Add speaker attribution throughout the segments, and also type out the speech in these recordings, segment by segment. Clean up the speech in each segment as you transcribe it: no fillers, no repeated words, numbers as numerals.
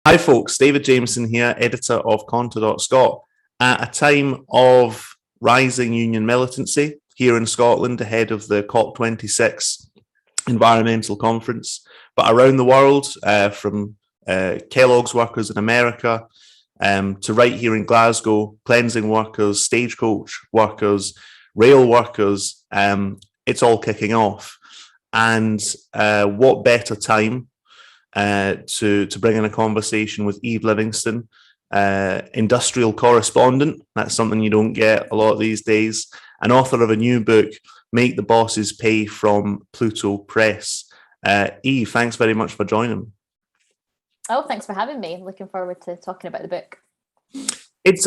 Speaker 1: Hi folks, David Jameson here, editor of Conta.Scot. At a time of rising union militancy here in Scotland ahead of the COP26 environmental conference, but around the world, from Kellogg's workers in America to right here in Glasgow, cleansing workers, stagecoach workers, rail workers, it's all kicking off. And what better time to bring in a conversation with Eve Livingston, industrial correspondent. That's something you don't get a lot these days. An author of a new book, Make the Bosses Pay, from Pluto Press. Eve, thanks very much for joining.
Speaker 2: Oh, thanks for having me. I'm looking forward to talking about the book.
Speaker 1: It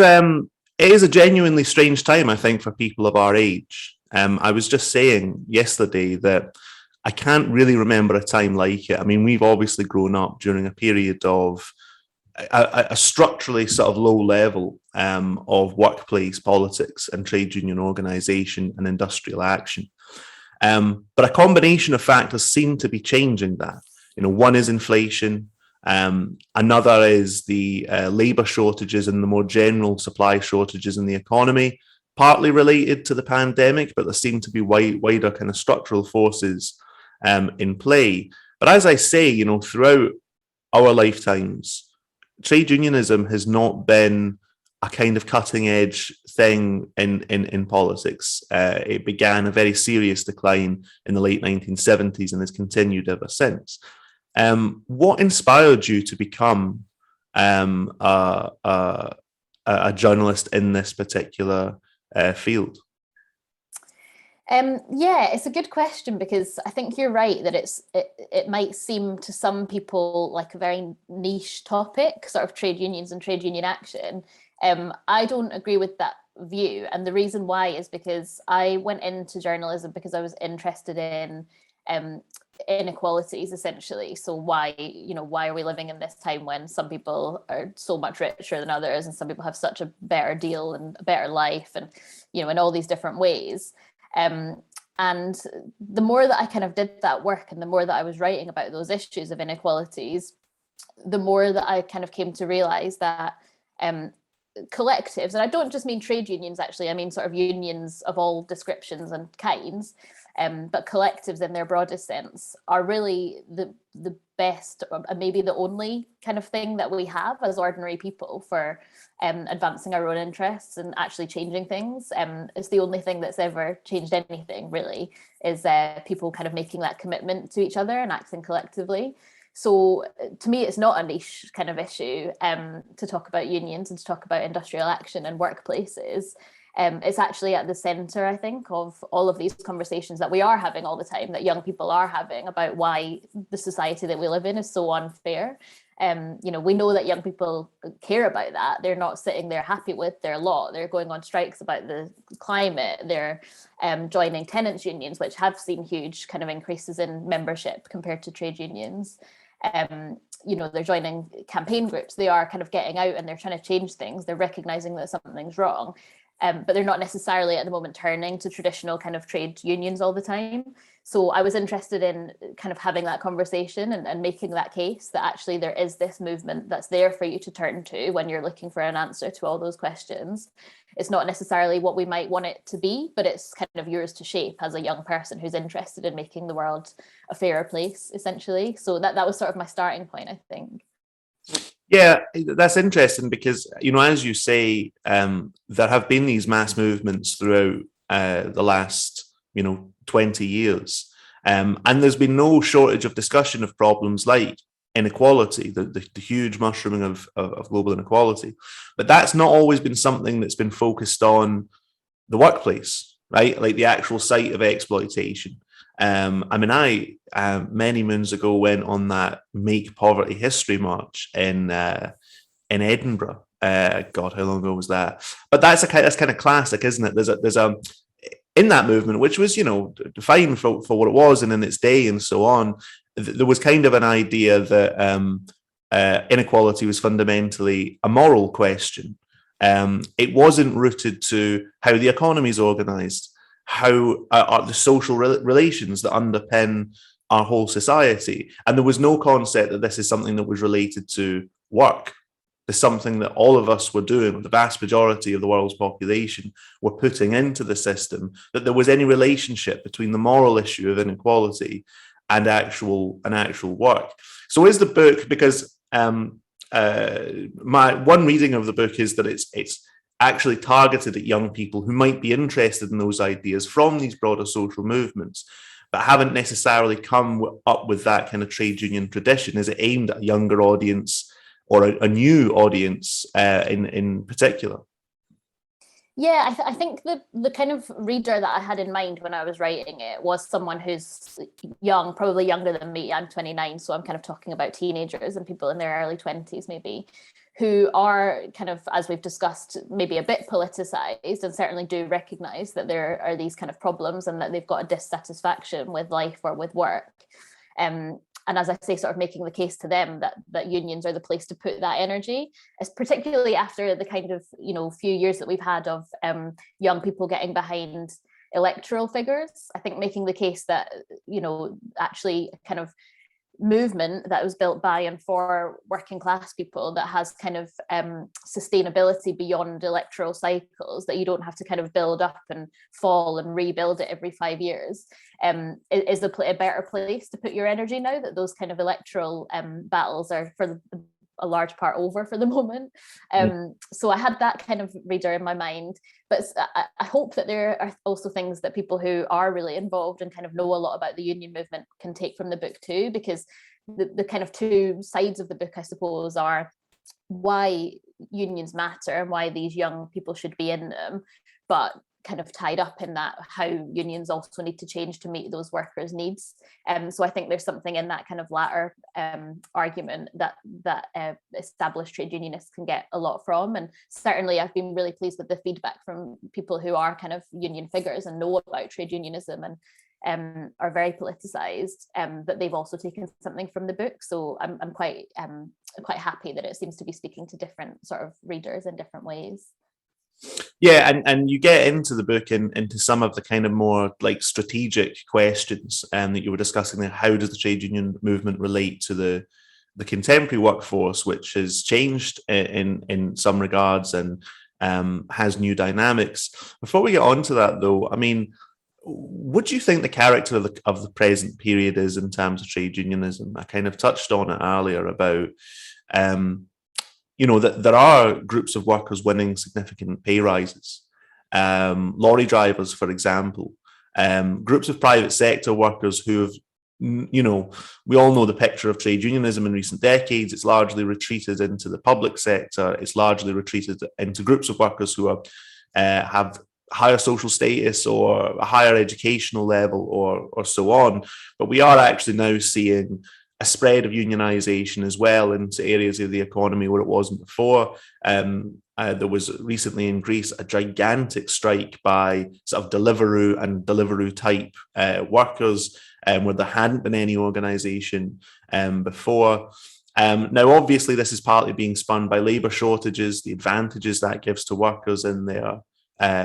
Speaker 1: is a genuinely strange time, I think, for people of our age. I was just saying yesterday that I can't really remember a time like it. I mean, we've obviously grown up during a period of a structurally sort of low level of workplace politics and trade union organisation and industrial action. But a combination of factors seem to be changing that. You know, one is inflation. Another is the labour shortages and the more general supply shortages in the economy, partly related to the pandemic, but there seem to be wider kind of structural forces in play. But as I say, you know, throughout our lifetimes, trade unionism has not been a kind of cutting edge thing in politics. It began a very serious decline in the late 1970s and has continued ever since. What inspired you to become a journalist in this particular field?
Speaker 2: Yeah, it's a good question, because I think you're right that it might seem to some people like a very niche topic, sort of trade unions and trade union action. I don't agree with that view, and the reason why is because I went into journalism because I was interested in inequalities, essentially. So why are we living in this time when some people are so much richer than others, and some people have such a better deal and a better life, and in all these different ways. And the more that I kind of did that work, and the more that I was writing about those issues of inequalities, the more that I kind of came to realize that collectives, and I don't just mean trade unions, actually, I mean sort of unions of all descriptions and kinds, but collectives in their broadest sense are really the best, maybe the only kind of thing that we have as ordinary people for advancing our own interests and actually changing things. It's the only thing that's ever changed anything, really, is people kind of making that commitment to each other and acting collectively. So to me, it's not a niche kind of issue to talk about unions and to talk about industrial action and workplaces. It's actually at the centre, I think, of all of these conversations that we are having all the time, that young people are having, about why the society that we live in is so unfair. We know that young people care about that. They're not sitting there happy with their lot. They're going on strikes about the climate. They're joining tenants unions, which have seen huge kind of increases in membership compared to trade unions. They're joining campaign groups. They are kind of getting out and they're trying to change things. They're recognizing that something's wrong. But they're not necessarily at the moment turning to traditional kind of trade unions all the time. So I was interested in kind of having that conversation and making that case that actually there is this movement that's there for you to turn to when you're looking for an answer to all those questions. It's not necessarily what we might want it to be, but it's kind of yours to shape as a young person who's interested in making the world a fairer place, essentially. So that was sort of my starting point, I think.
Speaker 1: Yeah, that's interesting because, as you say, there have been these mass movements throughout the last, 20 years. And there's been no shortage of discussion of problems like inequality, the huge mushrooming of global inequality. But that's not always been something that's been focused on the workplace, right? Like the actual site of exploitation. I many moons ago went on that Make Poverty History March in Edinburgh. God, how long ago was that? But that's kind of classic, isn't it? There's a in that movement, which was defined for what it was and in its day and so on. There was kind of an idea that inequality was fundamentally a moral question. It wasn't rooted to how the economy is organised, how are the social relations that underpin our whole society. And there was no concept that this is something that was related to work, is something that all of us were doing, the vast majority of the world's population were putting into the system, that there was any relationship between the moral issue of inequality and actual work. So is the book, because my one reading of the book is that it's actually targeted at young people who might be interested in those ideas from these broader social movements, but haven't necessarily come up with that kind of trade union tradition. Is it aimed at a younger audience or a new audience in particular?
Speaker 2: Yeah, I think the kind of reader that I had in mind when I was writing it was someone who's young, probably younger than me. I'm 29, so I'm kind of talking about teenagers and people in their early 20s maybe, who are kind of, as we've discussed, maybe a bit politicized and certainly do recognize that there are these kind of problems and that they've got a dissatisfaction with life or with work. And as I say, sort of making the case to them that unions are the place to put that energy, is particularly after the kind of, few years that we've had of young people getting behind electoral figures. I think making the case that, actually kind of movement that was built by and for working class people that has kind of sustainability beyond electoral cycles, that you don't have to kind of build up and fall and rebuild it every 5 years, is a better place to put your energy now that those kind of electoral battles are for a large part over for the moment. So I had that kind of reader in my mind, but I hope that there are also things that people who are really involved and kind of know a lot about the union movement can take from the book too, because the kind of two sides of the book, I suppose, are why unions matter and why these young people should be in them, but kind of tied up in that how unions also need to change to meet those workers' needs. So I think there's something in that kind of latter argument that established trade unionists can get a lot from. And certainly I've been really pleased with the feedback from people who are kind of union figures and know about trade unionism and are very politicized, that they've also taken something from the book. So I'm quite happy that it seems to be speaking to different sort of readers in different ways.
Speaker 1: Yeah, and you get into the book into some of the kind of more like strategic questions that you were discussing there. How does the trade union movement relate to the contemporary workforce, which has changed in some regards and has new dynamics? Before we get on to that, though, I mean, what do you think the character of the present period is in terms of trade unionism? I kind of touched on it earlier about that there are groups of workers winning significant pay rises. Lorry drivers, for example, groups of private sector workers who have, we all know the picture of trade unionism in recent decades. It's largely retreated into the public sector. It's largely retreated into groups of workers who are have higher social status or a higher educational level or so on. But we are actually now seeing a spread of unionization as well into areas of the economy where it wasn't before. There was recently in Greece a gigantic strike by sort of Deliveroo and Deliveroo type workers, where there hadn't been any organization before. Now, obviously, this is partly being spun by labour shortages, the advantages that gives to workers in their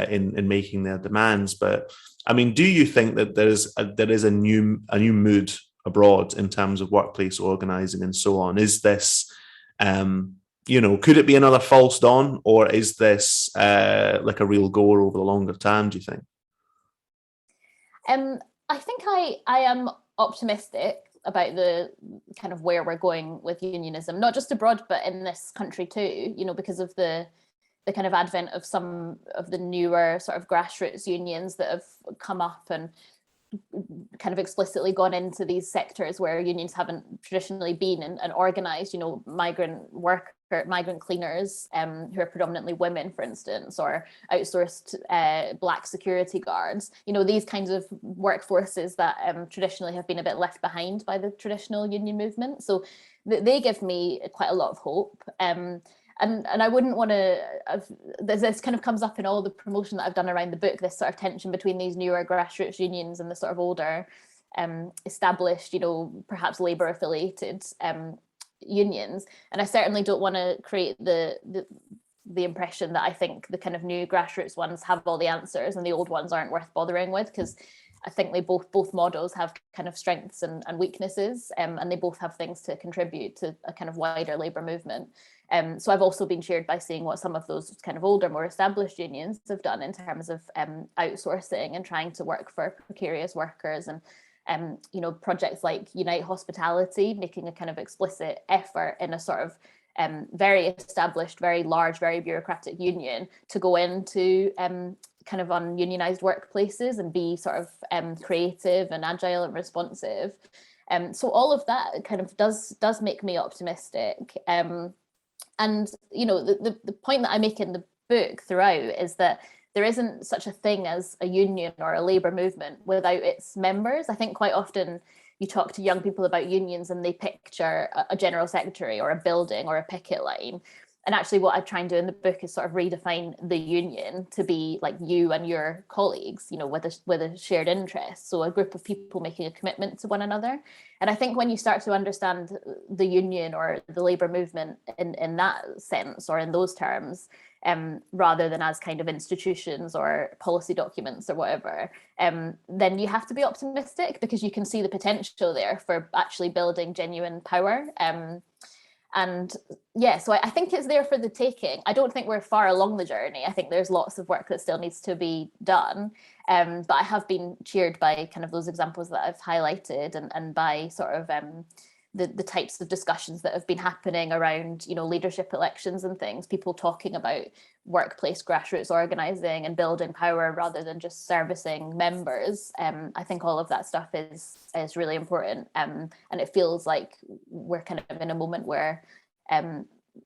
Speaker 1: in making their demands. But I mean, do you think that there is a new mood abroad in terms of workplace organizing and so on? Is this, could it be another false dawn, or is this like a real goer over the longer term, do you think?
Speaker 2: I think I am optimistic about the kind of where we're going with unionism, not just abroad, but in this country too, because of the kind of advent of some of the newer sort of grassroots unions that have come up and kind of explicitly gone into these sectors where unions haven't traditionally been and organized, migrant cleaners who are predominantly women, for instance, or outsourced Black security guards, these kinds of workforces that traditionally have been a bit left behind by the traditional union movement. So they give me quite a lot of hope. And I wouldn't want to, this kind of comes up in all the promotion that I've done around the book, this sort of tension between these newer grassroots unions and the sort of older established, perhaps labour affiliated unions. And I certainly don't want to create the impression that I think the kind of new grassroots ones have all the answers and the old ones aren't worth bothering with, because I think they both models have kind of strengths and weaknesses, and they both have things to contribute to a kind of wider labour movement. So I've also been cheered by seeing what some of those kind of older, more established unions have done in terms of outsourcing and trying to work for precarious workers, and projects like Unite Hospitality, making a kind of explicit effort in a sort of very established, very large, very bureaucratic union to go into kind of ununionized workplaces and be sort of creative and agile and responsive. So all of that kind of does make me optimistic. And the point that I make in the book throughout is that there isn't such a thing as a union or a labour movement without its members. I think quite often you talk to young people about unions and they picture a general secretary or a building or a picket line. And actually what I try and do in the book is sort of redefine the union to be like you and your colleagues, with a shared interest. So a group of people making a commitment to one another. And I think when you start to understand the union or the labour movement in that sense or in those terms, rather than as kind of institutions or policy documents or whatever, then you have to be optimistic because you can see the potential there for actually building genuine power. And yeah, so I think it's there for the taking. I don't think we're far along the journey. I think there's lots of work that still needs to be done. But I have been cheered by kind of those examples that I've highlighted and by sort of the types of discussions that have been happening around, leadership elections and things, people talking about workplace grassroots organising and building power rather than just servicing members. I think all of that stuff is really important. And it feels like we're kind of in a moment where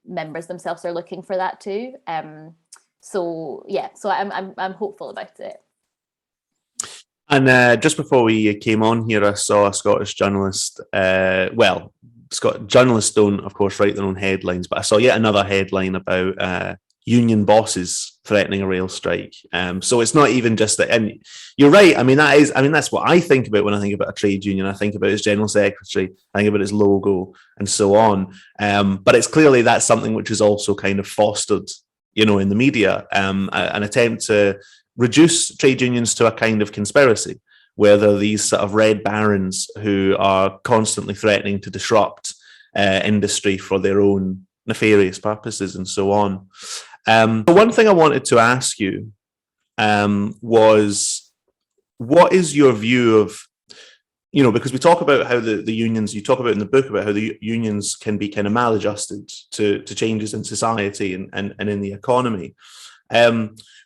Speaker 2: members themselves are looking for that too. So I'm hopeful about it.
Speaker 1: And just before we came on here, I saw a Scottish journalist. Journalists don't, of course, write their own headlines, but I saw yet another headline about union bosses threatening a rail strike. So it's not even just that. And you're right. That's what I think about when I think about a trade union. I think about its general secretary. I think about its logo and so on. But it's clearly that's something which is also kind of fostered, in the media, an attempt to reduce trade unions to a kind of conspiracy, where there are these sort of red barons who are constantly threatening to disrupt industry for their own nefarious purposes and so on. But one thing I wanted to ask you was, what is your view of, because we talk about how the unions, you talk about in the book about how the unions can be kind of maladjusted to changes in society and in the economy.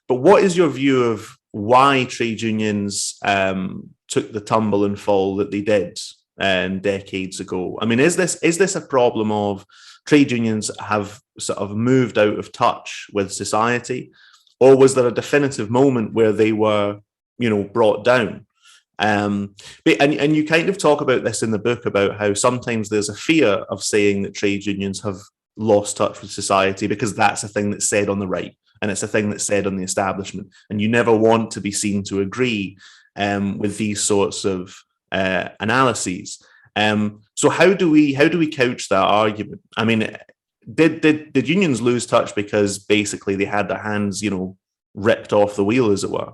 Speaker 1: But what is your view of why trade unions took the tumble and fall that they did decades ago? I mean, is this a problem of trade unions have sort of moved out of touch with society, or was there a definitive moment where they were, brought down? And you kind of talk about this in the book about how sometimes there's a fear of saying that trade unions have lost touch with society because that's a thing that's said on the right. And it's a thing that's said on the establishment, and you never want to be seen to agree with these sorts of analyses. So how do we couch that argument? I mean, did unions lose touch because basically they had their hands, ripped off the wheel, as it were?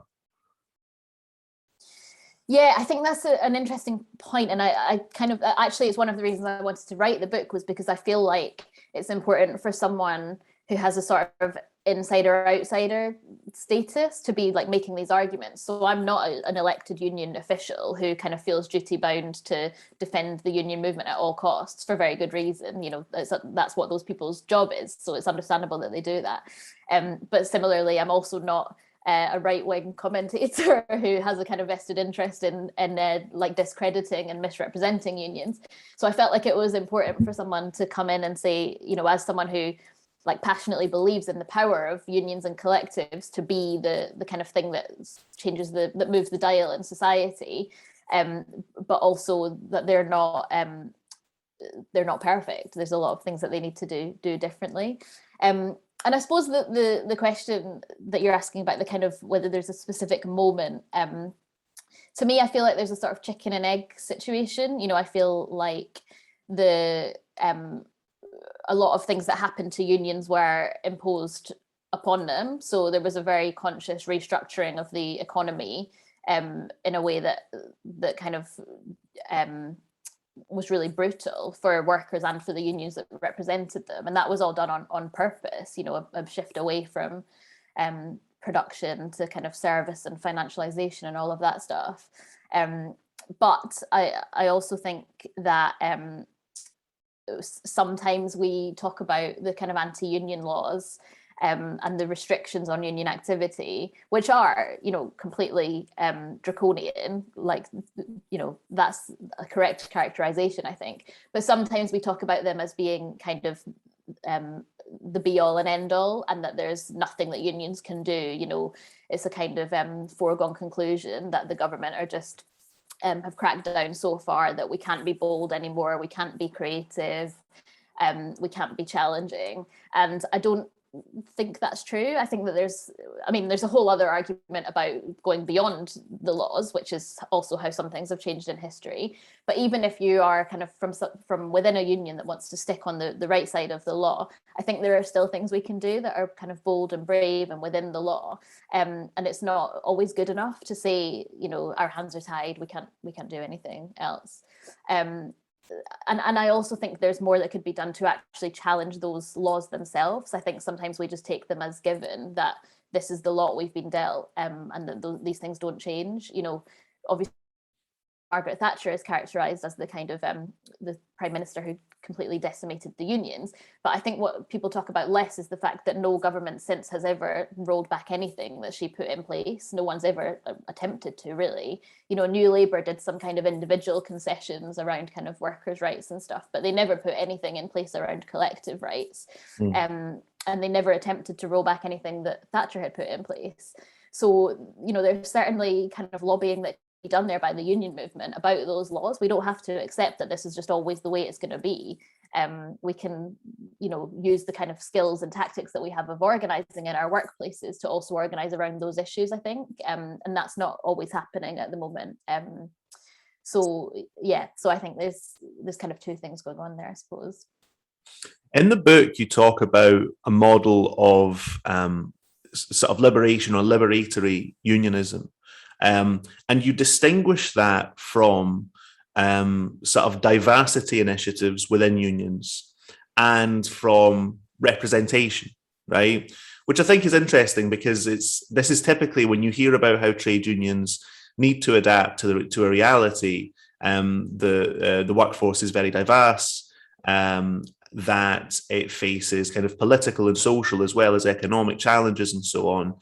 Speaker 2: Yeah, I think that's an interesting point, and I kind of actually it's one of the reasons I wanted to write the book was because I feel like it's important for someone who has a sort of insider outsider status to be like making these arguments. So I'm not an elected union official who kind of feels duty bound to defend the union movement at all costs for very good reason. That's what those people's job is. So it's understandable that they do that. But similarly, I'm also not a right-wing commentator who has a kind of vested interest in like discrediting and misrepresenting unions. So I felt like it was important for someone to come in and say, as someone who like passionately believes in the power of unions and collectives to be the kind of thing that changes that moves the dial in society, but also that they're not perfect. There's a lot of things that they need to do differently. And I suppose the question that you're asking about the kind of whether there's a specific moment, to me, I feel like there's a sort of chicken and egg situation. I feel like a lot of things that happened to unions were imposed upon them. So there was a very conscious restructuring of the economy in a way that kind of was really brutal for workers and for the unions that represented them. And that was all done on purpose, you know, a shift away from production to kind of service and financialization and all of that stuff. But I also think that sometimes we talk about the kind of anti-union laws and the restrictions on union activity, which are, you know, completely draconian. Like, you know, that's a correct characterization, I think. But sometimes we talk about them as being kind of the be all and end all, and that there's nothing that unions can do. You know, it's a kind of foregone conclusion that the government are just have cracked down so far that we can't be bold anymore, we can't be creative, we can't be challenging. And I don't think that's true. I think that there's a whole other argument about going beyond the laws, which is also how some things have changed in history. But even if you are kind of from within a union that wants to stick on the right side of the law, I think there are still things we can do that are kind of bold and brave and within the law. And it's not always good enough to say, you know, our hands are tied, we can't do anything else. And I also think there's more that could be done to actually challenge those laws themselves. I think sometimes we just take them as given that this is the lot we've been dealt, and that these things don't change. You know, obviously Margaret Thatcher is characterised as the kind of the prime minister who completely decimated the unions. But I think what people talk about less is the fact that no government since has ever rolled back anything that she put in place. No one's ever attempted to, really. You know, New Labour did some kind of individual concessions around kind of workers' rights and stuff, but they never put anything in place around collective rights. And they never attempted to roll back anything that Thatcher had put in place. So, you know, there's certainly kind of lobbying that be done there by the union movement about those laws. We don't have to accept that this is just always the way it's going to be. We can, you know, use the kind of skills and tactics that we have of organizing in our workplaces to also organize around those issues, I think. And that's not always happening at the moment. So I think there's kind of two things going on there, I suppose.
Speaker 1: In the book, you talk about a model of sort of liberation or liberatory unionism. And you distinguish that from sort of diversity initiatives within unions and from representation, right? Which I think is interesting because this is typically when you hear about how trade unions need to adapt to a reality. The workforce is very diverse. That it faces kind of political and social as well as economic challenges and so on.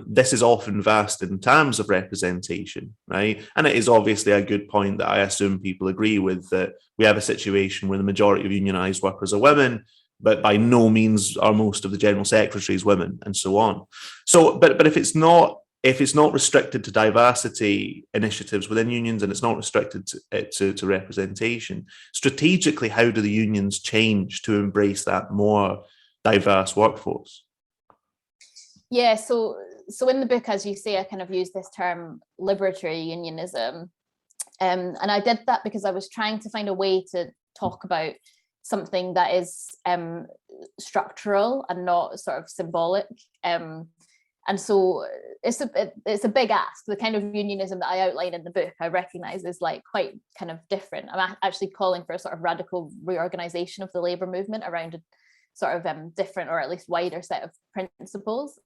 Speaker 1: This is often vast in terms of representation, right? And it is obviously a good point that I assume people agree with, that we have a situation where the majority of unionised workers are women, but by no means are most of the general secretaries women, and so on. So, but if it's not restricted to diversity initiatives within unions and it's not restricted to representation, strategically, how do the unions change to embrace that more diverse workforce?
Speaker 2: Yeah, so in the book, as you say, I kind of use this term liberatory unionism. And I did that because I was trying to find a way to talk about something that is structural and not sort of symbolic. And so it's a big ask. The kind of unionism that I outline in the book, I recognise is like quite kind of different. I'm actually calling for a sort of radical reorganisation of the labour movement around a sort of different or at least wider set of principles.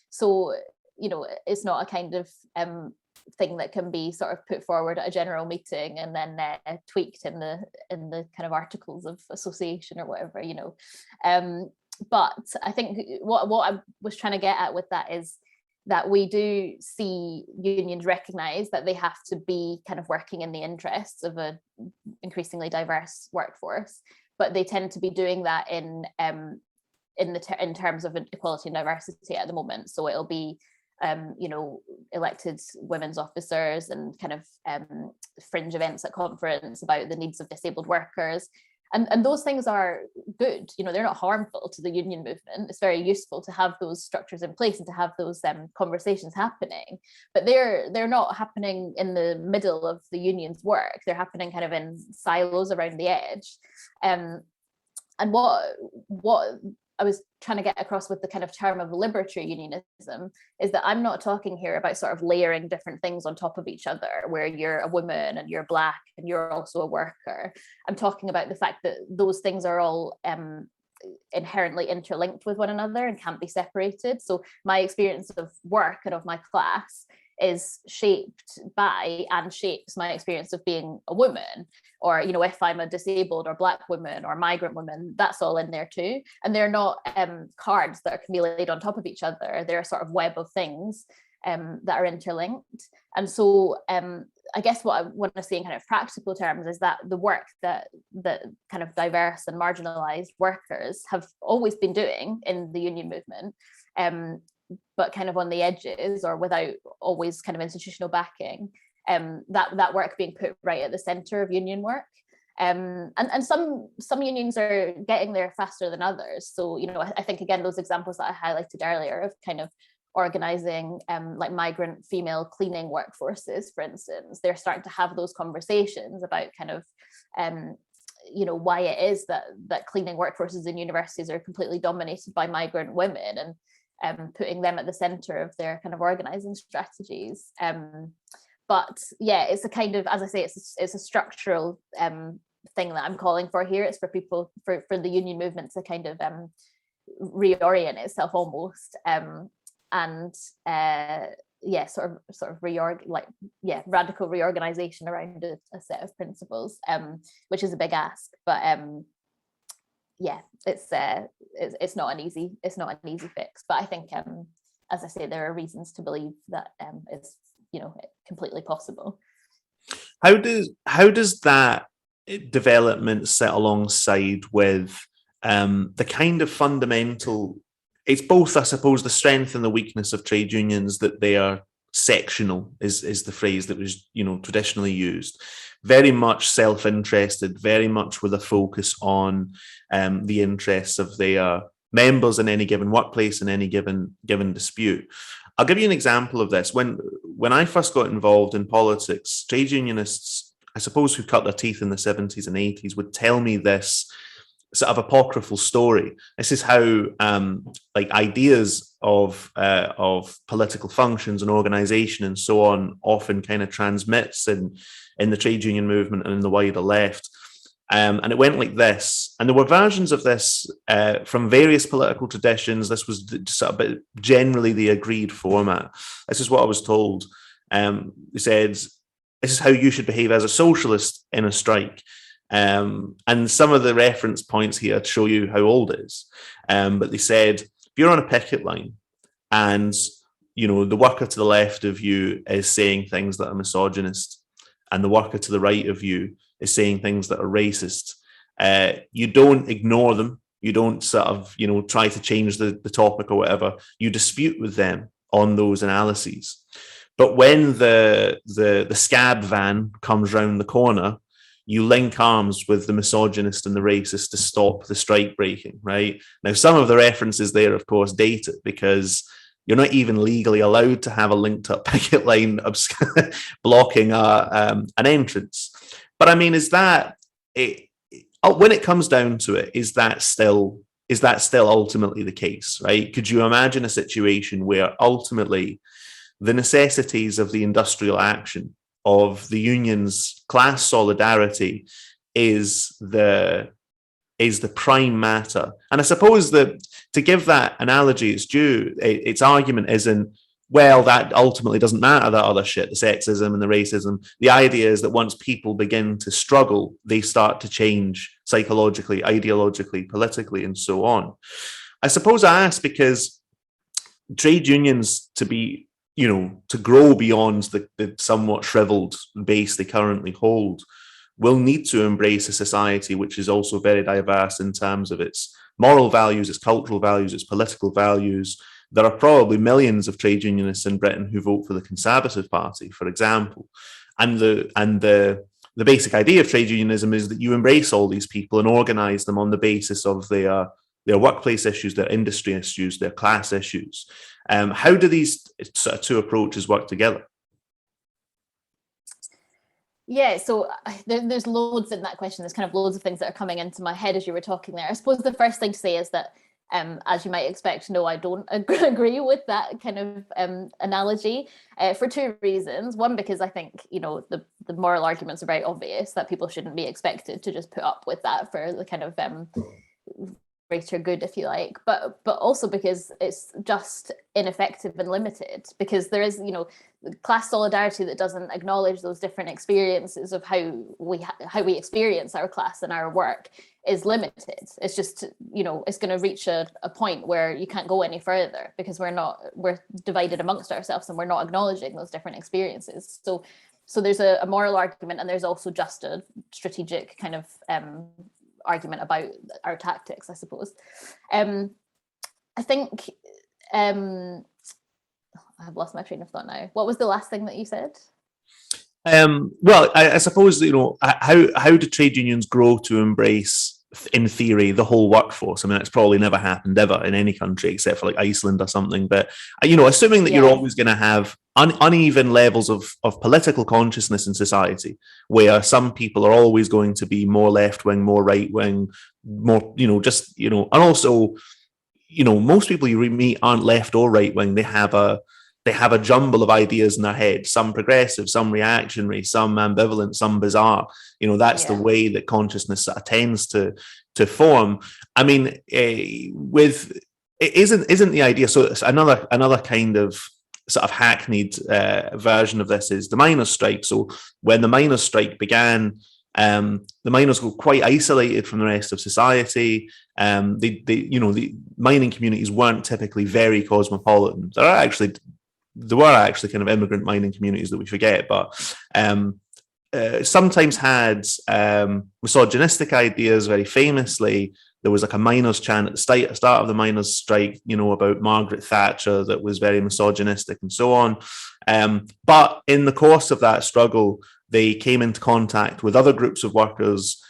Speaker 2: So, you know, it's not a kind of thing that can be sort of put forward at a general meeting and then tweaked in the kind of articles of association or whatever, you know. But I think what I was trying to get at with that is that we do see unions recognise that they have to be kind of working in the interests of a increasingly diverse workforce, but they tend to be doing that in terms of equality and diversity at the moment. So it'll be you know, elected women's officers and kind of fringe events at conference about the needs of disabled workers. And those things are good, you know, they're not harmful to the union movement. It's very useful to have those structures in place and to have those conversations happening, but they're not happening in the middle of the union's work. They're happening kind of in silos around the edge. And what I was trying to get across with the kind of term of liberatory unionism is that I'm not talking here about sort of layering different things on top of each other, where you're a woman and you're Black and you're also a worker. I'm talking about the fact that those things are all inherently interlinked with one another and can't be separated. So my experience of work and of my class is shaped by and shapes my experience of being a woman, or if I'm a disabled or Black woman or migrant woman, that's all in there too. And they're not cards that can be laid on top of each other. They're a sort of web of things that are interlinked. And so I guess what I want to say in kind of practical terms is that the work that kind of diverse and marginalized workers have always been doing in the union movement, but kind of on the edges or without always kind of institutional backing, that work being put right at the center of union work. And some unions are getting there faster than others. So, I think, again, those examples that I highlighted earlier of kind of organizing like migrant female cleaning workforces, for instance, they're starting to have those conversations about kind of why it is that cleaning workforces in universities are completely dominated by migrant women, and putting them at the center of their kind of organizing strategies. But yeah, it's a kind of, as I say, it's a structural thing that I'm calling for here. It's for people, for the union movement to kind of reorient itself almost, and sort of radical reorganization around a set of principles, which is a big ask, but it's not an easy fix. But I think, as I say, there are reasons to believe that it's completely possible.
Speaker 1: How does that development sit alongside with the kind of fundamental? It's both, I suppose, the strength and the weakness of trade unions, that they are sectional is the phrase that was traditionally used. Very much self-interested, very much with a focus on the interests of their members in any given workplace, in any given dispute. I'll give you an example of this. When I first got involved in politics, trade unionists, I suppose, who cut their teeth in the 70s and 80s, would tell me this sort of apocryphal story. This is how like ideas of political functions and organization and so on often kind of transmits in the trade union movement and in the wider left. And it went like this. And there were versions of this from various political traditions. This was sort of generally the agreed format. This is what I was told. They said, this is how you should behave as a socialist in a strike. And some of the reference points here show you how old it is. But they said, if you're on a picket line and the worker to the left of you is saying things that are misogynist, and the worker to the right of you is saying things that are racist, you don't ignore them. You don't sort of try to change the topic or whatever. You dispute with them on those analyses. But when the scab van comes round the corner, you link arms with the misogynist and the racist to stop the strike breaking, right? Now, some of the references there, of course, date it, because you're not even legally allowed to have a linked up picket line blocking an entrance. But I mean, is that it? When it comes down to it, is that still ultimately the case, right? Could you imagine a situation where ultimately the necessities of the industrial action, of the union's class solidarity, is the prime matter? And I suppose that, to give that analogy its due, its argument isn't, well, that ultimately doesn't matter, that other shit, the sexism and the racism. The idea is that once people begin to struggle, they start to change psychologically, ideologically, politically, and so on. I suppose I ask because trade unions, to grow beyond the somewhat shriveled base they currently hold, will need to embrace a society which is also very diverse in terms of its moral values, its cultural values, its political values. There are probably millions of trade unionists in Britain who vote for the Conservative Party, for example. And the basic idea of trade unionism is that you embrace all these people and organise them on the basis of their workplace issues, their industry issues, their class issues. How do these sort of two approaches work together?
Speaker 2: Yeah, so there's loads in that question. There's kind of loads of things that are coming into my head as you were talking there. I suppose the first thing to say is that As you might expect, no, I don't agree with that kind of analogy for two reasons. One, because I think, the moral arguments are very obvious that people shouldn't be expected to just put up with that for the kind of greater good, if you like, but also because it's just ineffective and limited, because there is, class solidarity that doesn't acknowledge those different experiences of how we experience our class and our work is limited. It's just, it's going to reach a point where you can't go any further, because we're divided amongst ourselves and we're not acknowledging those different experiences. So there's a moral argument, and there's also just a strategic kind of argument about our tactics, I suppose. I think I've lost my train of thought now. What was the last thing that you said?
Speaker 1: Well, I suppose, how do trade unions grow to embrace, in theory, the whole workforce? I mean, it's probably never happened ever in any country except for like Iceland or something. But assuming that you're always going to have uneven levels of political consciousness in society, where some people are always going to be more left wing, more right wing, more and also most people you meet aren't left or right wing. They have a jumble of ideas in their head, some progressive, some reactionary, some ambivalent, some bizarre. That's the way that consciousness sort of tends to form. I mean, isn't the idea? So it's another kind of sort of hackneyed version of this is the miners' strike. So when the miners' strike began, the miners were quite isolated from the rest of society. The mining communities weren't typically very cosmopolitan. There were actually kind of immigrant mining communities that we forget, but sometimes had misogynistic ideas. Very famously, there was like a miners' chant at the start of the miners' strike, about Margaret Thatcher that was very misogynistic and so on. But in the course of that struggle, they came into contact with other groups of workers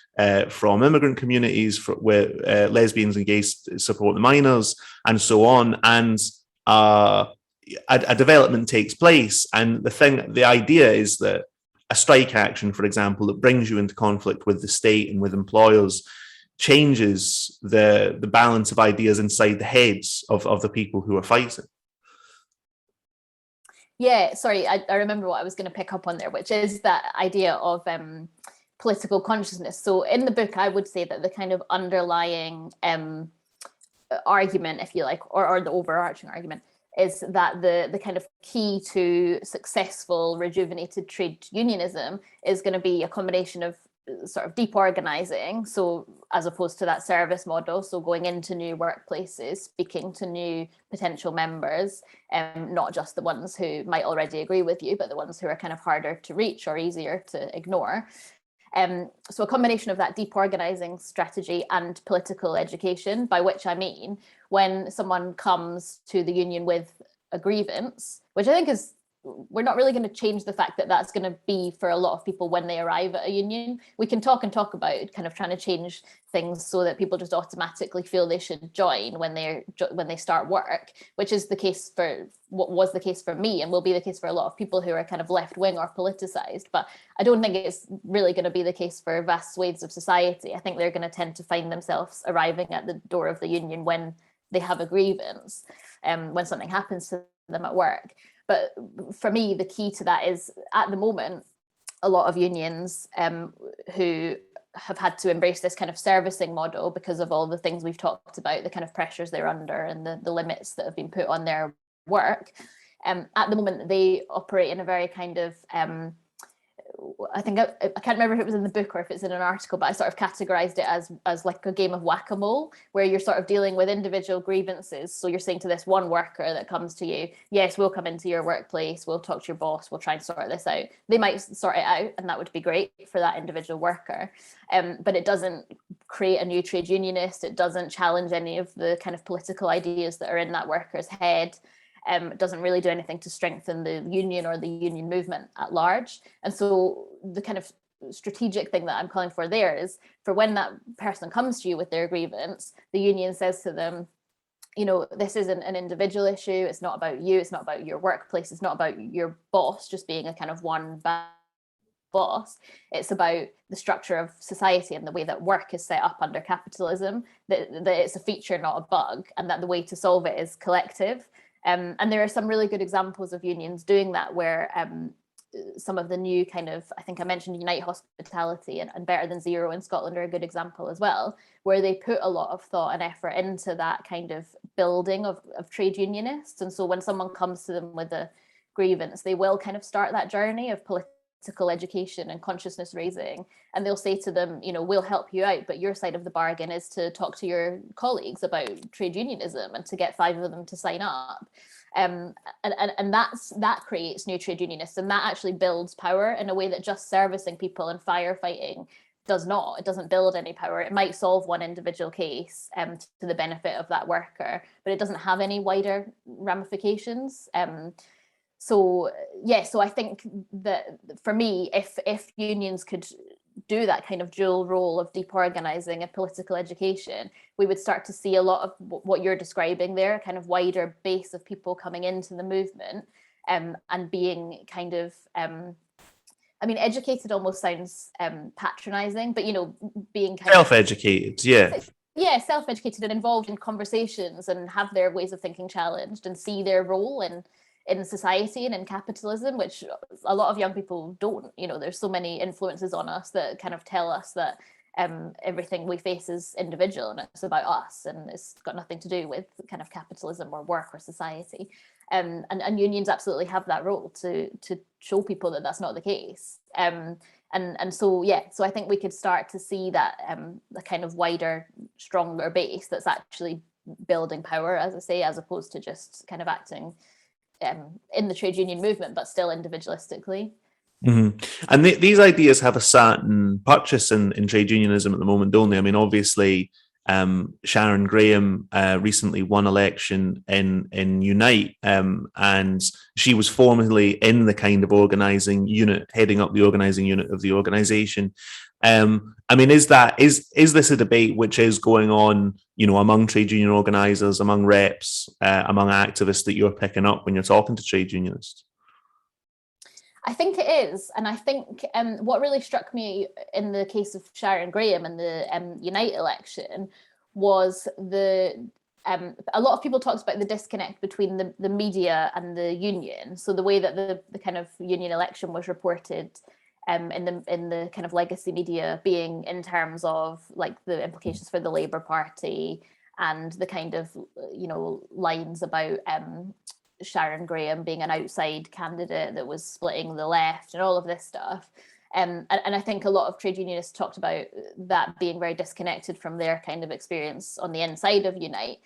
Speaker 1: from immigrant communities where lesbians and gays support the miners and so on. And a development takes place, and the idea is that a strike action, for example, that brings you into conflict with the state and with employers changes the balance of ideas inside the heads of the people who are fighting.
Speaker 2: Yeah, sorry, I remember what I was going to pick up on there, which is that idea of political consciousness. So in the book, I would say that the kind of underlying argument, if you like, or the overarching argument, is that the kind of key to successful rejuvenated trade unionism is going to be a combination of sort of deep organizing, so as opposed to that service model, so going into new workplaces, speaking to new potential members, not just the ones who might already agree with you, but the ones who are kind of harder to reach or easier to ignore. So a combination of that deep organizing strategy and political education, by which I mean when someone comes to the union with a grievance, which I think is, we're not really going to change the fact that that's going to be for a lot of people when they arrive at a union. We can talk about kind of trying to change things so that people just automatically feel they should join when they start work, which is the case for what was the case for me and will be the case for a lot of people who are kind of left wing or politicized. But I don't think it's really going to be the case for vast swathes of society. I think they're going to tend to find themselves arriving at the door of the union when they have a grievance, when something happens to them at work. But for me, the key to that is, at the moment, a lot of unions who have had to embrace this kind of servicing model because of all the things we've talked about, the kind of pressures they're under and the limits that have been put on their work. At the moment, they operate in a very kind of I think I can't remember if it was in the book or if it's in an article, but I sort of categorized it as like a game of whack-a-mole, where you're sort of dealing with individual grievances. So you're saying to this one worker that comes to you, yes, we'll come into your workplace, we'll talk to your boss, we'll try and sort this out. They might sort it out, and that would be great for that individual worker. But it doesn't create a new trade unionist. It doesn't challenge any of the kind of political ideas that are in that worker's head. It doesn't really do anything to strengthen the union or the union movement at large. And so the kind of strategic thing that I'm calling for there is, for when that person comes to you with their grievance, the union says to them, this isn't an individual issue. It's not about you. It's not about your workplace. It's not about your boss just being a kind of one bad boss. It's about the structure of society and the way that work is set up under capitalism, that it's a feature, not a bug, and that the way to solve it is collective. And there are some really good examples of unions doing that, where some of the new kind of, I think I mentioned Unite Hospitality and Better Than Zero in Scotland are a good example as well, where they put a lot of thought and effort into that kind of building of trade unionists. And so when someone comes to them with a grievance, they will kind of start that journey of political education and consciousness raising, and they'll say to them, you know, we'll help you out, but your side of the bargain is to talk to your colleagues about trade unionism and to get 5 of them to sign up. And that creates new trade unionists, and that actually builds power in a way that just servicing people and firefighting does not. It doesn't build any power. It might solve one individual case to the benefit of that worker, but it doesn't have any wider ramifications. So I think that for me, if unions could do that kind of dual role of deep organizing and political education, we would start to see a lot of what you're describing there, a kind of wider base of people coming into the movement, and being kind of, I mean, educated almost sounds patronizing, but, you know, being kind
Speaker 1: self-educated,
Speaker 2: yeah, self-educated and involved in conversations and have their ways of thinking challenged and see their role in society and in capitalism, which a lot of young people don't. You know, there's so many influences on us that kind of tell us that everything we face is individual and it's about us and it's got nothing to do with kind of capitalism or work or society. And unions absolutely have that role to show people that that's not the case. So I think we could start to see that the kind of wider, stronger base that's actually building power, as I say, as opposed to just kind of acting in the trade union movement, but still individualistically.
Speaker 1: Mm-hmm. And these ideas have a certain purchase in trade unionism at the moment, don't they? I mean, obviously, Sharon Graham recently won election in Unite, and she was formerly in the kind of organising unit, heading up the organising unit of the organisation. I mean, is this a debate which is going on, you know, among trade union organisers, among reps, among activists that you're picking up when you're talking to trade unionists?
Speaker 2: I think it is. And I think what really struck me in the case of Sharon Graham and the Unite election was a lot of people talked about the disconnect between the media and the union. So the way that the kind of union election was reported in the kind of legacy media being in terms of like the implications for the Labour Party and the kind of, you know, lines about Sharon Graham being an outside candidate that was splitting the left and all of this stuff. And I think a lot of trade unionists talked about that being very disconnected from their kind of experience on the inside of Unite.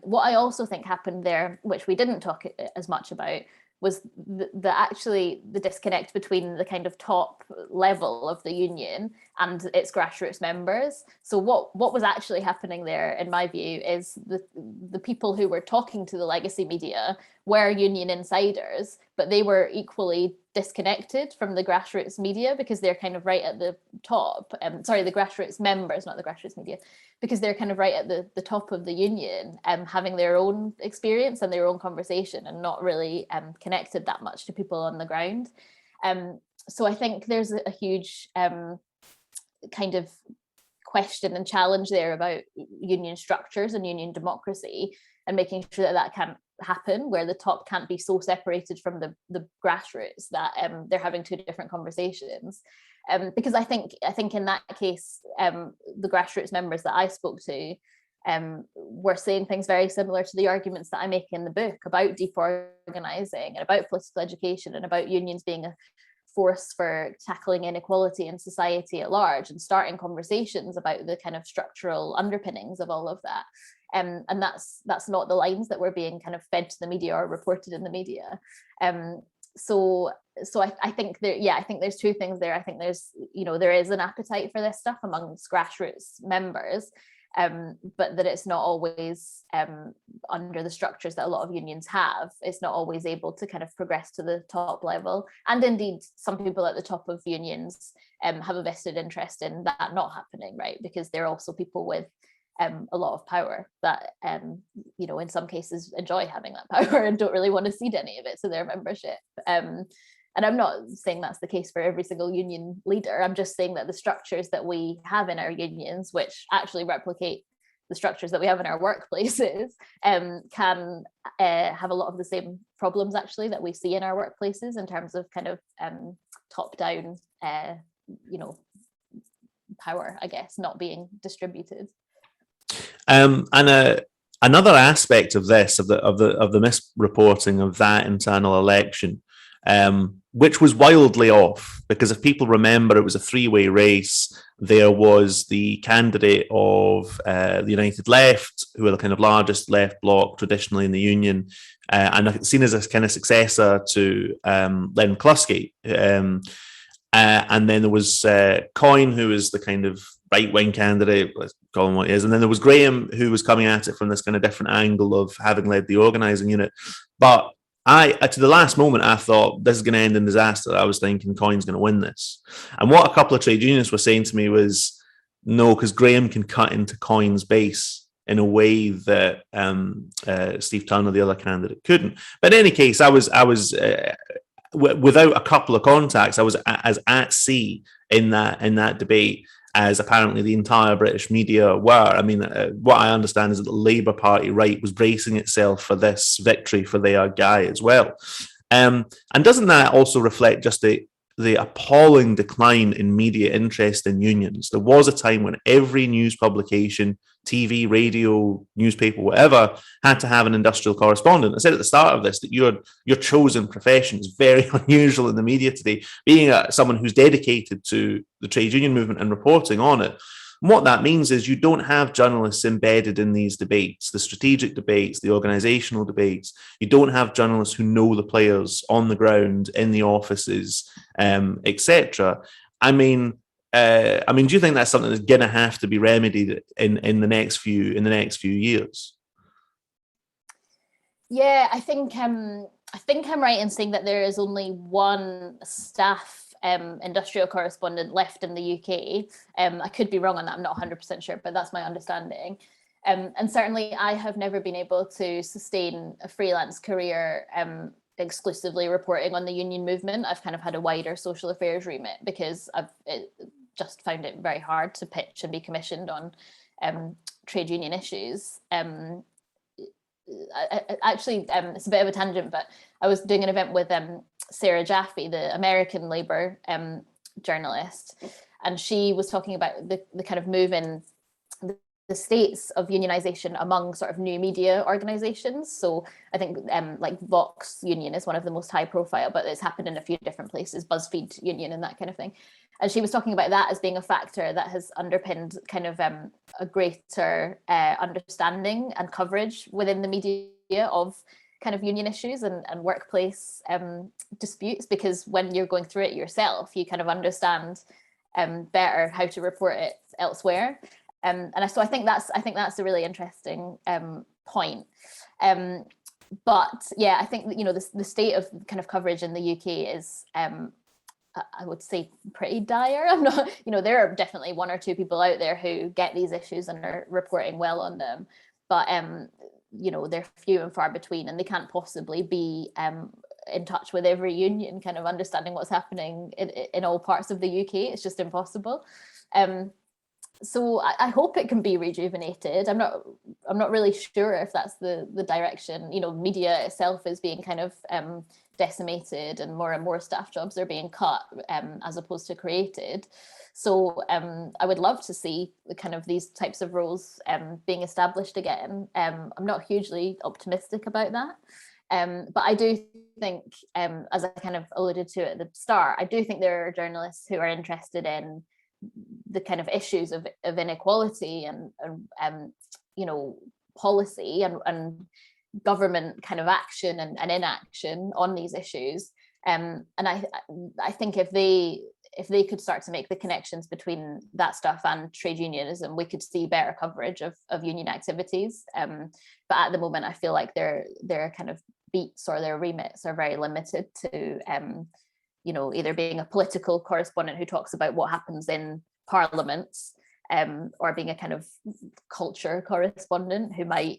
Speaker 2: What I also think happened there, which we didn't talk as much about, was the disconnect between the kind of top level of the union and its grassroots members. So what was actually happening there, in my view, is the people who were talking to the legacy media were union insiders, but they were equally disconnected from the grassroots media because they're kind of right at the top. The grassroots members, not the grassroots media, because they're kind of right at the top of the union, having their own experience and their own conversation and not really connected that much to people on the ground. So I think there's a huge kind of question and challenge there about union structures and union democracy and making sure that can't happen, where the top can't be so separated from the grassroots that they're having two different conversations. Because I think in that case, the grassroots members that I spoke to were saying things very similar to the arguments that I make in the book about deep organizing and about political education and about unions being a force for tackling inequality in society at large and starting conversations about the kind of structural underpinnings of all of that. And that's not the lines that were being kind of fed to the media or reported in the media. So I think there's two things there. I think there is an appetite for this stuff amongst grassroots members, but that it's not always under the structures that a lot of unions have. It's not always able to kind of progress to the top level. And indeed, some people at the top of unions have a vested interest in that not happening, right? Because they're also people with a lot of power that, in some cases enjoy having that power and don't really want to cede any of it to their membership. And I'm not saying that's the case for every single union leader. I'm just saying that the structures that we have in our unions, which actually replicate the structures that we have in our workplaces, can have a lot of the same problems actually that we see in our workplaces in terms of kind of top-down, power, I guess, not being distributed.
Speaker 1: And another aspect of this, of the misreporting of that internal election, which was wildly off, because if people remember, it was a three-way race. There was the candidate of the United Left, who are the kind of largest left bloc traditionally in the union, and seen as a kind of successor to Len McCluskey. And then there was Coyne, who is the kind of right-wing candidate, let's call him what he is. And then there was Graham, who was coming at it from this kind of different angle of having led the organising unit. But to the last moment, I thought this is going to end in disaster. I was thinking Coyne's going to win this. And what a couple of trade unionists were saying to me was, no, because Graham can cut into Coyne's base in a way that Steve Turner, the other candidate, couldn't. But in any case, I was without a couple of contacts, I was as at sea in that debate as apparently the entire British media were. I mean, what I understand is that the Labour Party right was bracing itself for this victory for their guy as well. And doesn't that also reflect just the appalling decline in media interest in unions? There was a time when every news publication, TV, radio, newspaper, whatever, had to have an industrial correspondent. I said at the start of this that your chosen profession is very unusual in the media today, being someone who's dedicated to the trade union movement and reporting on it. And what that means is you don't have journalists embedded in these debates, the strategic debates, the organizational debates. You don't have journalists who know the players on the ground, in the offices, etc. I mean, do you think that's something that's going to have to be remedied in the next few years?
Speaker 2: Yeah, I think I'm right in saying that there is only one staff industrial correspondent left in the UK. I could be wrong on that. I'm not 100% sure, but that's my understanding. And certainly, I have never been able to sustain a freelance career exclusively reporting on the union movement. I've kind of had a wider social affairs remit because I've just found it very hard to pitch and be commissioned on trade union issues. Actually, it's a bit of a tangent, but I was doing an event with Sarah Jaffe, the American Labour journalist, and she was talking about the kind of move in the states of unionization among sort of new media organizations. So I think like Vox Union is one of the most high profile, but it's happened in a few different places, BuzzFeed Union and that kind of thing. And she was talking about that as being a factor that has underpinned kind of a greater understanding and coverage within the media of kind of union issues and workplace disputes, because when you're going through it yourself, you kind of understand better how to report it elsewhere. So I think that's a really interesting point. But yeah, I think that, the state of kind of coverage in the UK is I would say pretty dire. I'm not, there are definitely one or two people out there who get these issues and are reporting well on them, but they're few and far between, and they can't possibly be in touch with every union, kind of understanding what's happening in all parts of the UK. It's just impossible. So I hope it can be rejuvenated. I'm not really sure if that's the direction. Media itself is being kind of decimated, and more staff jobs are being cut as opposed to created. So I would love to see the kind of these types of roles being established again. I'm not hugely optimistic about that. But I do think, as I kind of alluded to at the start, I do think there are journalists who are interested in the kind of issues of inequality and policy and government kind of action and inaction on these issues. And I think if they could start to make the connections between that stuff and trade unionism, we could see better coverage of union activities. But at the moment, I feel like their kind of beats or their remits are very limited to either being a political correspondent who talks about what happens in parliaments, or being a kind of culture correspondent who might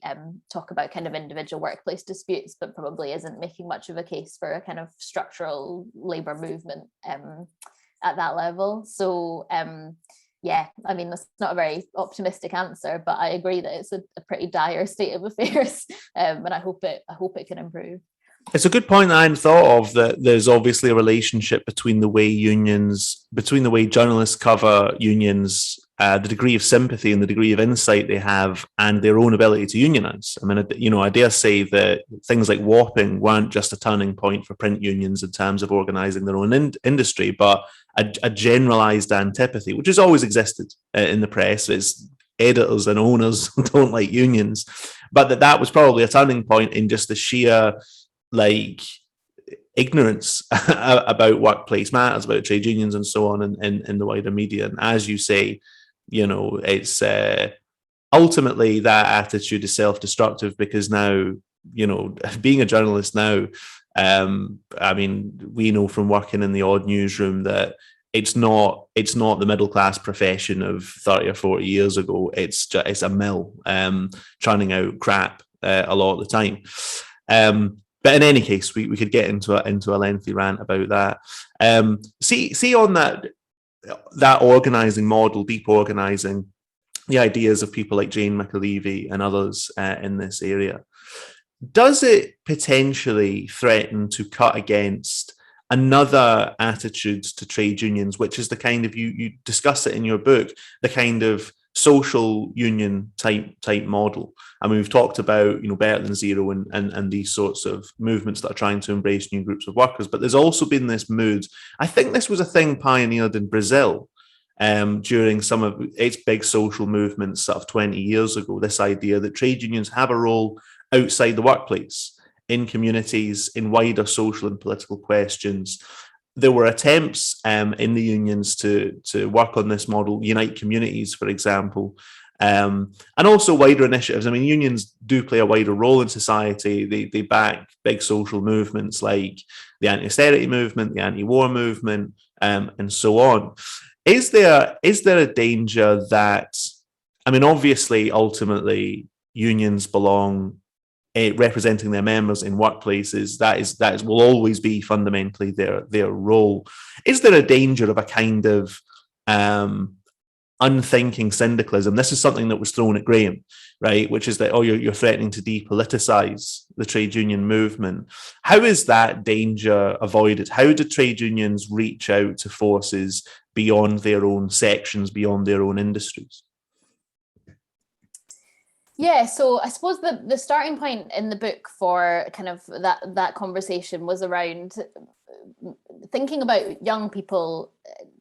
Speaker 2: talk about kind of individual workplace disputes, but probably isn't making much of a case for a kind of structural labour movement at that level. So yeah, I mean, that's not a very optimistic answer, but I agree that it's a pretty dire state of affairs, and I hope it can improve.
Speaker 1: It's a good point that I hadn't thought of, that there's obviously a relationship between the way journalists cover unions, the degree of sympathy and the degree of insight they have, and their own ability to unionize. I mean, I dare say that things like Wapping weren't just a turning point for print unions in terms of organizing their own industry, but a generalized antipathy, which has always existed in the press. It's editors and owners don't like unions, but that was probably a turning point in just the sheer ignorance about workplace matters, about trade unions and so on in the wider media. And as you say, it's ultimately that attitude is self-destructive, because now, being a journalist now, I mean, we know from working in the odd newsroom that it's not the middle class profession of 30 or 40 years ago. It's a mill churning out crap a lot of the time. But in any case, we could get into a lengthy rant about that. See on that organising model, deep organising, the ideas of people like Jane McAlevey and others in this area. Does it potentially threaten to cut against another attitude to trade unions, which is the kind of, you discuss it in your book, the kind of social union type model? I mean, we've talked about, better than zero and these sorts of movements that are trying to embrace new groups of workers, but there's also been this mood. I think this was a thing pioneered in Brazil during some of its big social movements sort of 20 years ago, this idea that trade unions have a role outside the workplace, in communities, in wider social and political questions. There were attempts in the unions to work on this model, unite communities, for example, and also wider initiatives. I mean, unions do play a wider role in society. They back big social movements like the anti-austerity movement, the anti-war movement, and so on. Is there a danger that, I mean, obviously, ultimately, unions belong representing their members in workplaces. That will always be fundamentally their role. Is there a danger of a kind of unthinking syndicalism? This is something that was thrown at Graham, right? Which is that, you're threatening to depoliticize the trade union movement. How is that danger avoided? How do trade unions reach out to forces beyond their own sections, beyond their own industries?
Speaker 2: Yeah, so I suppose the starting point in the book for kind of that conversation was around thinking about young people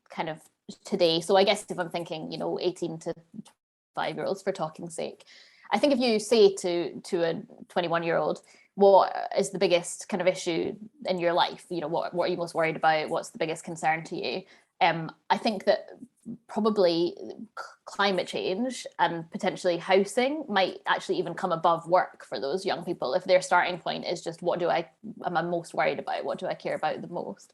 Speaker 2: kind of today. So I guess if I'm thinking, 18 to 5-year-olds for talking sake, I think if you say to a 21-year-old, what is the biggest kind of issue in your life? What are you most worried about? What's the biggest concern to you? I think that probably climate change and potentially housing might actually even come above work for those young people, if their starting point is just, what am I most worried about? What do I care about the most?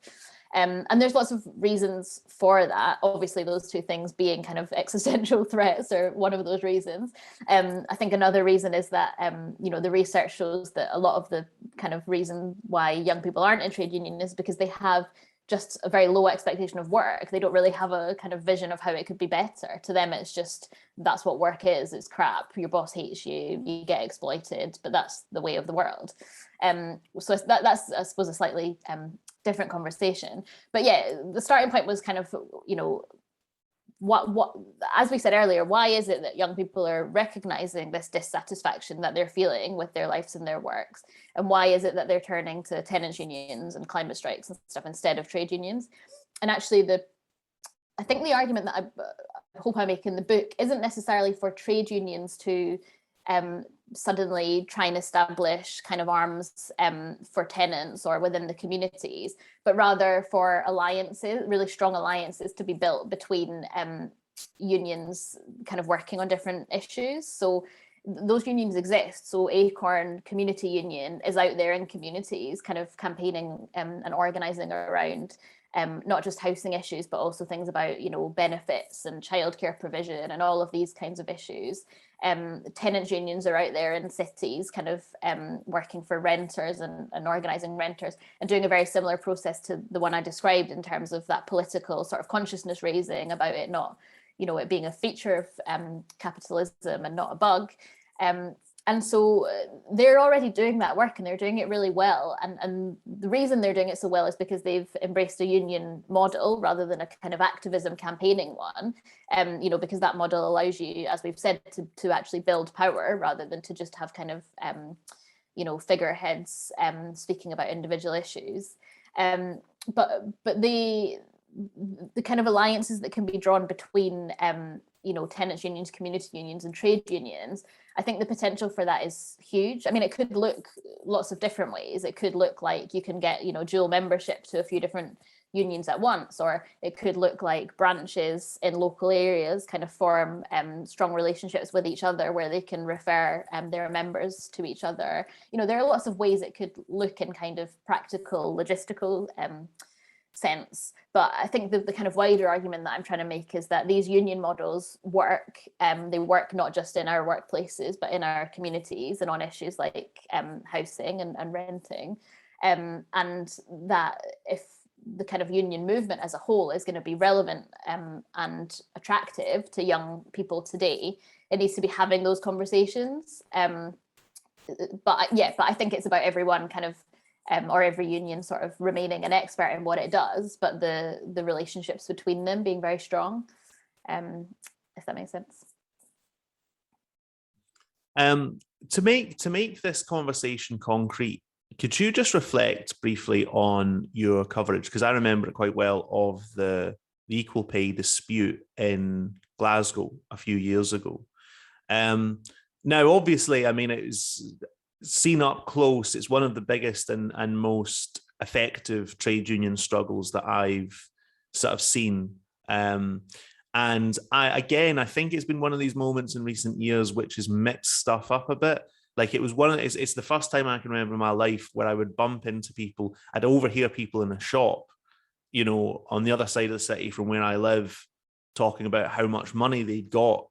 Speaker 2: And there's lots of reasons for that. Obviously, those two things being kind of existential threats are one of those reasons. I think another reason is that, the research shows that a lot of the kind of reason why young people aren't in trade union is because they have just a very low expectation of work. They don't really have a kind of vision of how it could be better. To them, it's just, that's what work is. It's crap. Your boss hates you. You get exploited, but that's the way of the world. So that's, I suppose, a slightly different conversation. But yeah, the starting point was kind of, what as we said earlier, why is it that young people are recognizing this dissatisfaction that they're feeling with their lives and their works, and why is it that they're turning to tenants unions and climate strikes and stuff instead of trade unions? And actually, I think the argument that I hope I make in the book isn't necessarily for trade unions to suddenly try and establish kind of arms for tenants or within the communities, but rather for alliances, really strong alliances to be built between unions kind of working on different issues. So those unions exist. So Acorn Community Union is out there in communities kind of campaigning and organising around not just housing issues, but also things about, you know, benefits and childcare provision and all of these kinds of issues. Tenants unions are out there in cities kind of working for renters and organising renters and doing a very similar process to the one I described in terms of that political sort of consciousness raising about it not, you know, it being a feature of capitalism and not a bug. And so they're already doing that work and they're doing it really well. And the reason they're doing it so well is because they've embraced a union model rather than a kind of activism campaigning one. You know, because that model allows you, as we've said, to actually build power rather than to just have kind of, you know, figureheads speaking about individual issues. But the kind of alliances that can be drawn between, you know, tenants unions, community unions and trade unions, I think the potential for that is huge. I mean, it could look lots of different ways. It could look like you can get, you know, dual membership to a few different unions at once, or it could look like branches in local areas kind of form strong relationships with each other where they can refer their members to each other. You know, there are lots of ways it could look in kind of practical, logistical sense. But I think the kind of wider argument that I'm trying to make is that these union models work. They work not just in our workplaces, but in our communities and on issues like housing and renting. And that if the kind of union movement as a whole is going to be relevant and attractive to young people today, it needs to be having those conversations. But I think it's about everyone kind of or every union sort of remaining an expert in what it does, but the relationships between them being very strong, if that makes sense.
Speaker 1: To make this conversation concrete, could you just reflect briefly on your coverage? Because I remember it quite well of the equal pay dispute in Glasgow a few years ago. Now, obviously, I mean, it was seen up close. It's one of the biggest and most effective trade union struggles that I've sort of seen. And I think it's been one of these moments in recent years which has mixed stuff up a bit. Like it was it's the first time I can remember in my life where I would bump into people. I'd overhear people in a shop, you know, on the other side of the city from where I live, talking about how much money they'd got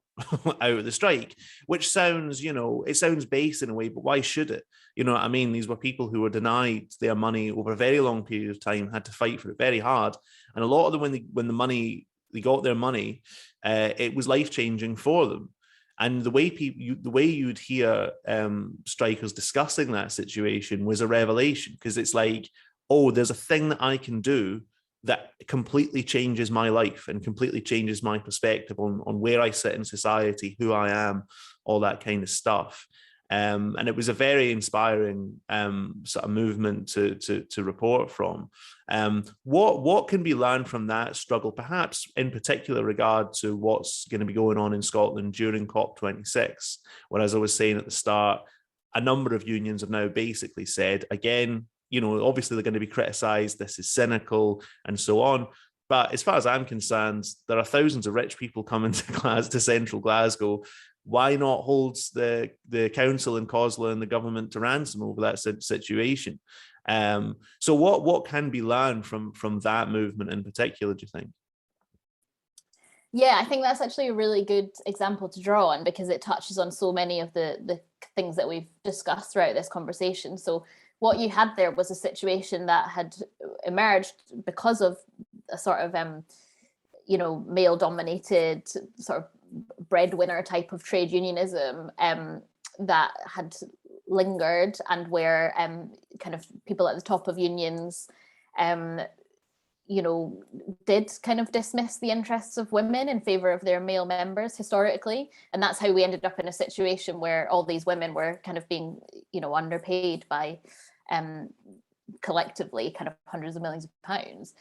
Speaker 1: out of the strike, which sounds, you know, it sounds base in a way, but why should it? You know what I mean? These were people who were denied their money over a very long period of time, had to fight for it very hard. And a lot of them, when they got their money, it was life-changing for them. And the way you'd hear strikers discussing that situation was a revelation, because it's like, oh, there's a thing that I can do that completely changes my life and completely changes my perspective on where I sit in society, who I am, all that kind of stuff. And it was a very inspiring sort of movement to report from. What can be learned from that struggle, perhaps in particular regard to what's going to be going on in Scotland during COP26, where, as I was saying at the start, a number of unions have now basically said, again, you know, obviously they're going to be criticised, this is cynical and so on. But as far as I'm concerned, there are thousands of rich people coming to central Glasgow. Why not hold the council in COSLA and the government to ransom over that situation? So what can be learned from that movement in particular, do you think?
Speaker 2: Yeah, I think that's actually a really good example to draw on, because it touches on so many of the things that we've discussed throughout this conversation. So what you had there was a situation that had emerged because of a sort of, you know, male-dominated sort of breadwinner type of trade unionism that had lingered, and where kind of people at the top of unions, you know, did kind of dismiss the interests of women in favor of their male members historically. And that's how we ended up in a situation where all these women were kind of being, you know, underpaid by collectively kind of hundreds of millions of pounds.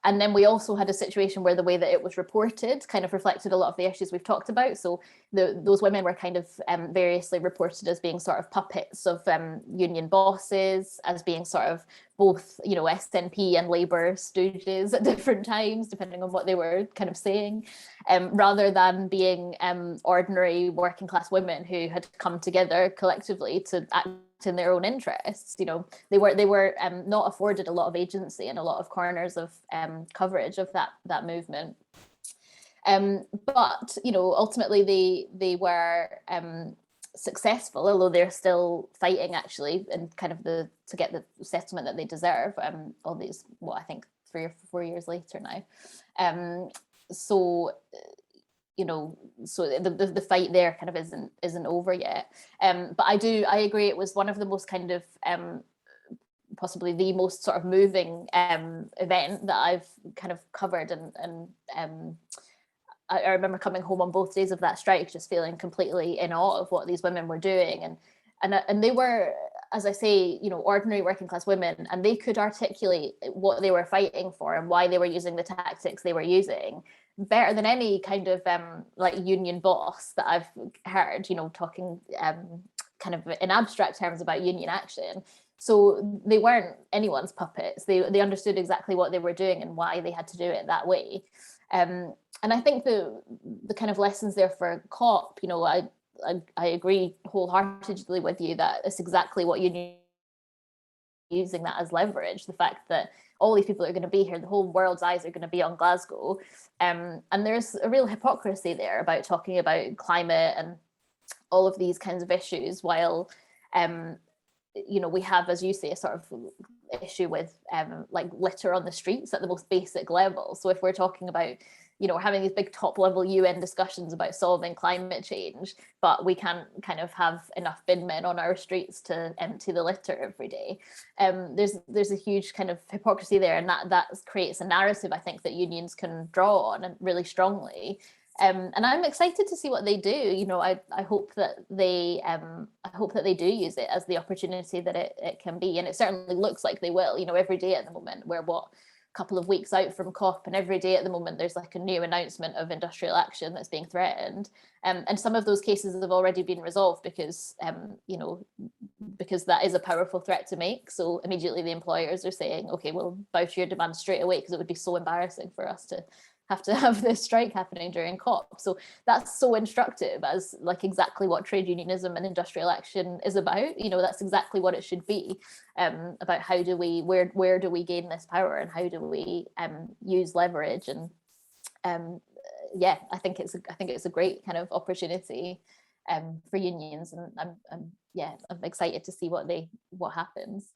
Speaker 2: And then we also had a situation where the way that it was reported kind of reflected a lot of the issues we've talked about. So those women were kind of variously reported as being sort of puppets of union bosses, as being sort of both, you know, SNP and Labour stooges at different times, depending on what they were kind of saying, rather than being ordinary working class women who had come together collectively to act in their own interests. They were not afforded a lot of agency and a lot of corners of coverage of that movement. But ultimately they were successful, although they're still fighting actually, and kind of to get the settlement that they deserve. All these, I think 3 or 4 years later now. So the fight there kind of isn't over yet. But I agree, it was one of the most kind of possibly the most sort of moving event that I've kind of covered, and I remember coming home on both days of that strike just feeling completely in awe of what these women were doing, and they were, as I say, ordinary working class women, and they could articulate what they were fighting for and why they were using the tactics they were using better than any kind of like union boss that I've heard, talking kind of in abstract terms about union action. So they weren't anyone's puppets. They understood exactly what they were doing and why they had to do it that way. And I think the kind of lessons there for COP, I agree wholeheartedly with you that it's exactly what union using that as leverage. The fact that all these people are going to be here, the whole world's eyes are going to be on Glasgow, and there's a real hypocrisy there about talking about climate and all of these kinds of issues, while we have, as you say, a sort of issue with like litter on the streets at the most basic level. So if we're talking about we're having these big top level UN discussions about solving climate change, but we can't kind of have enough bin men on our streets to empty the litter every day. There's a huge kind of hypocrisy there, and that creates a narrative I think that unions can draw on, and really strongly. And I'm excited to see what they do. I hope that they do use it as the opportunity that it can be, and it certainly looks like they will. Every day at the moment, we're couple of weeks out from COP, and every day at the moment there's like a new announcement of industrial action that's being threatened, and some of those cases have already been resolved because because that is a powerful threat to make. So immediately the employers are saying, okay, we'll bow to your demands straight away, because it would be so embarrassing for us to have this strike happening during COP. So that's so instructive as like exactly what trade unionism and industrial action is about. That's exactly what it should be, about how do we, where do we gain this power, and how do we use leverage. And I think it's a great kind of opportunity for unions, and I'm excited to see what happens.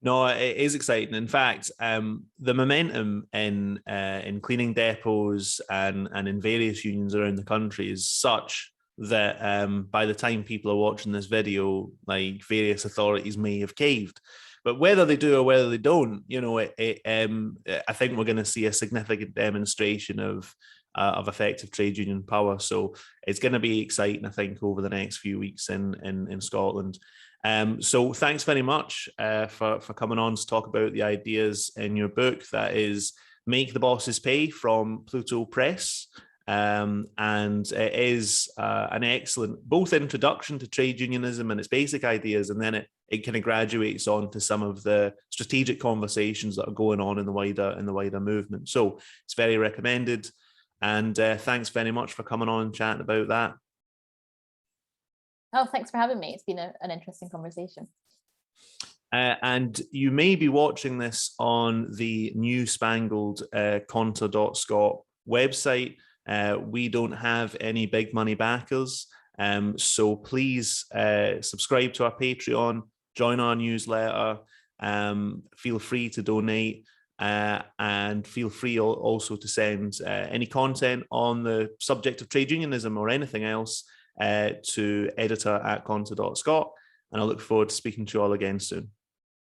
Speaker 1: No, it is exciting. In fact, the momentum in cleaning depots and in various unions around the country is such that by the time people are watching this video, like various authorities may have caved. But whether they do or whether they don't, I think we're going to see a significant demonstration of effective trade union power. So it's going to be exciting, I think, over the next few weeks in Scotland. So thanks very much for coming on to talk about the ideas in your book. That is Make the Bosses Pay from Pluto Press. And it is an excellent both introduction to trade unionism and its basic ideas, and then it kind of graduates on to some of the strategic conversations that are going on in the wider movement. So it's very recommended. And thanks very much for coming on and chatting about that.
Speaker 2: Oh, thanks for having me. It's been an interesting conversation.
Speaker 1: And you may be watching this on the new spangled Conta.Scot website. We don't have any big money backers. So please subscribe to our Patreon, join our newsletter, feel free to donate, and feel free also to send any content on the subject of trade unionism or anything else to editor@conta.scot. And I look forward to speaking to you all again soon.